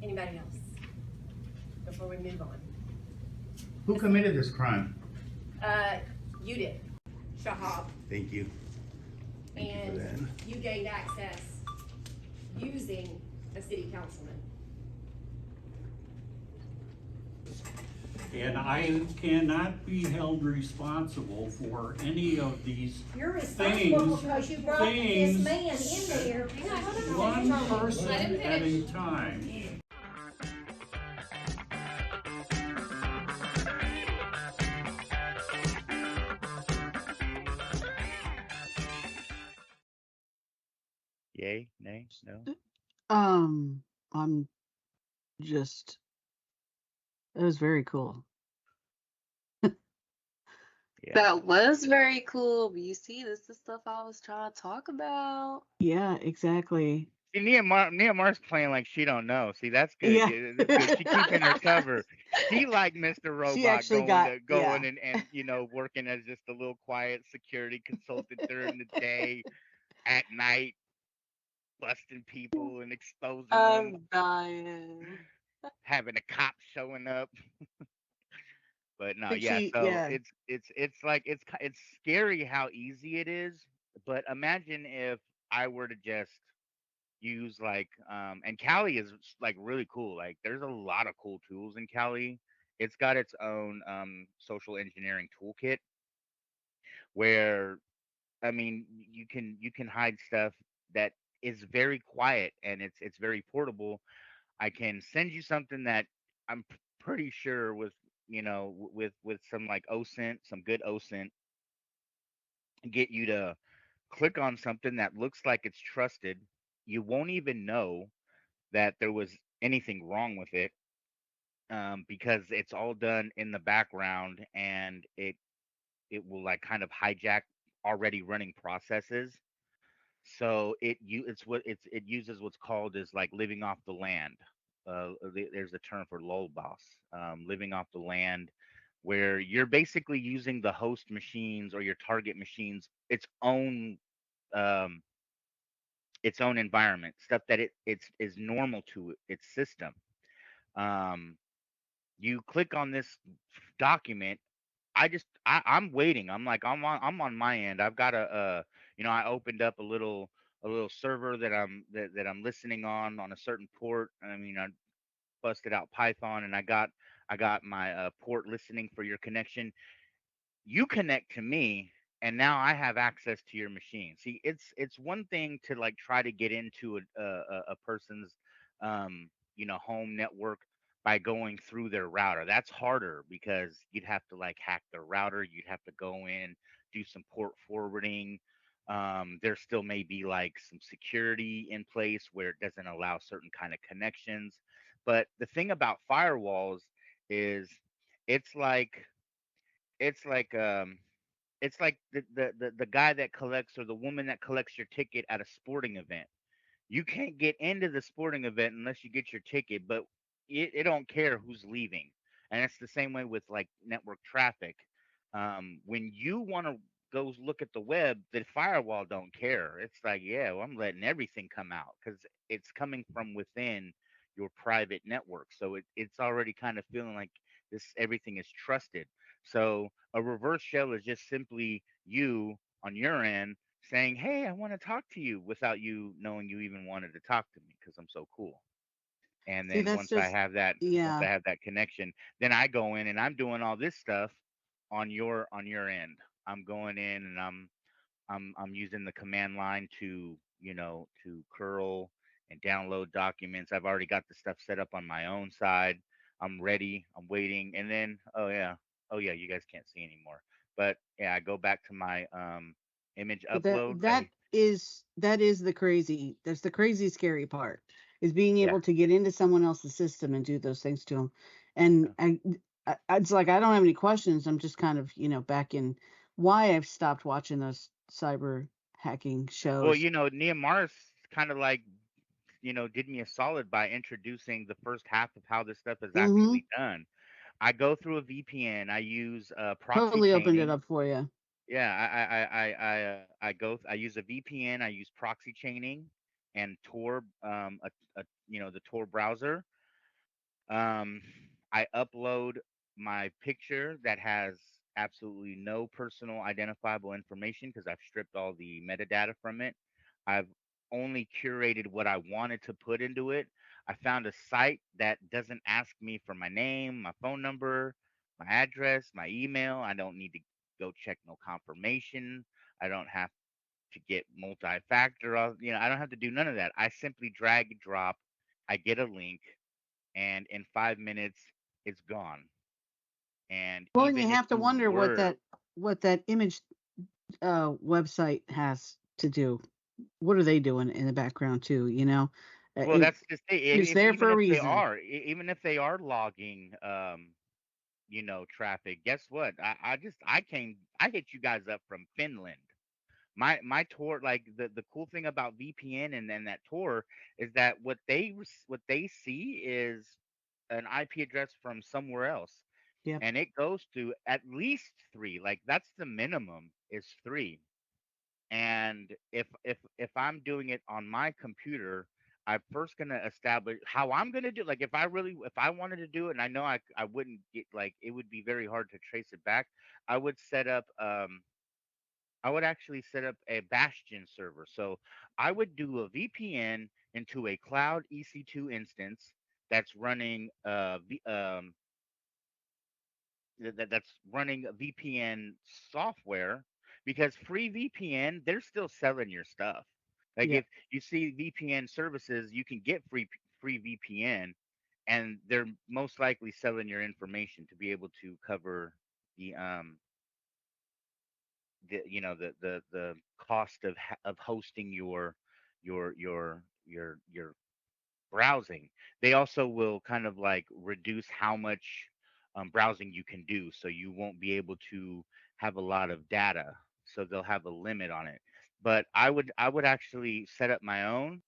Anybody else before we move on? Who committed this crime? Uh, you did, Shahab, Thank you. Thank you for and that. you gained access using a city councilman. And I cannot be held responsible for any of these You're responsible things, because you brought this man in there. one person at a time. Yay? Nay? No? I'm just, it was very cool. Yeah. That was very cool. But you see, this is the stuff I was trying to talk about. Yeah, exactly. See, Nia Mar's playing like she don't know. See, that's good. Yeah. Yeah, that's good. She keeping her cover. She like Mr. She Robot actually going got, to going and working as just a little quiet security consultant during the day, at night, busting people and exposing them, I'm dying. having a cop showing up. But no, but yeah. she, So yeah. it's like it's scary how easy it is. But imagine if I were to just use like and Kali is like really cool. Like there's a lot of cool tools in Kali. It's got its own social engineering toolkit where I mean you can hide stuff that is very quiet and it's very portable. I can send you something that I'm pretty sure with with some like OSINT, some good OSINT, get you to click on something that looks like it's trusted. You won't even know that there was anything wrong with it because it's all done in the background and it will like kind of hijack already running processes. So it uses what's called as like living off the land. There's a term for lull boss, living off the land, where you're basically using the host machines or your target machines um, its own environment, stuff that it's is normal to its system. Um, you click on this document. I'm waiting. I'm on my end. I've got I opened up a little server that I'm listening on a certain port. I mean, I busted out Python and I got my port listening for your connection. You connect to me and now I have access to your machine. See, it's one thing to like try to get into a person's home network by going through their router. That's harder because you'd have to like hack their router, you'd have to go in, do some port forwarding. There still may be like some security in place where it doesn't allow certain kind of connections. But the thing about firewalls is it's like it's like um it's like the guy that collects or the woman that collects your ticket at a sporting event. You can't get into the sporting event unless you get your ticket, but it don't care who's leaving. And it's the same way with like network traffic. When you want to go look at the web, the firewall don't care. It's like, yeah, well, I'm letting everything come out because it's coming from within your private network. So it's already kind of feeling like this everything is trusted. So a reverse shell is just simply you on your end saying, "Hey, I want to talk to you," without you knowing you even wanted to talk to me because I'm so cool. And See, then that's once I just, have that, once yeah. I have that connection, then I go in and I'm doing all this stuff on your end. I'm going in and I'm using the command line to curl and download documents. I've already got the stuff set up on my own side. I'm ready. I'm waiting, and then oh yeah, you guys can't see anymore. But yeah, I go back to my image But that upload. that is the crazy. That's the crazy scary part is being Yeah, able to get into someone else's system and do those things to them. And yeah. it's like I don't have any questions. I'm just kind of back in why I've stopped watching those cyber hacking Well, shows. Nia Mars kind of like did me a solid by introducing the first half of how this stuff is Mm-hmm. actually done. I go through a VPN. I use proxy Totally opened it chaining. up for you. Yeah, I use a VPN. I use proxy chaining and Tor, the Tor browser. Um, I upload my picture that has absolutely no personal identifiable information because I've stripped all the metadata from it. I've only curated what I wanted to put into it. I found a site that doesn't ask me for my name, my phone number, my address, my email. I don't need to go check no confirmation. I don't have to get multi-factor. I don't have to do none of that. I simply drag and drop. I get a link, and in 5 minutes, it's gone. And Well, and you even if have to you wonder were, what that image website has to do. What are they doing in the background too? well, that's just it. It's there for Even a if they reason. are, even if they are logging, traffic. Guess what? I hit you guys up from Finland. My Tor, like the cool thing about VPN and then that Tor is that what they see is an IP address from somewhere else, Yep. and it goes to at least three. Like that's the minimum is three. And if I'm doing it on my computer, I'm first gonna establish how I'm gonna do. Like if I wanted to do it, and I know I wouldn't get, like, it would be very hard to trace it back. I would set up I would actually set up a Bastion server. So I would do a VPN into a cloud EC2 instance that's running that's running VPN software, because free VPN, they're still selling your stuff. Like Yep. if you see VPN services, you can get free VPN, and they're most likely selling your information to be able to cover the the cost of hosting your browsing. They also will kind of like reduce how much browsing you can do, so you won't be able to have a lot of data. So they'll have a limit on it. But I would actually set up my own.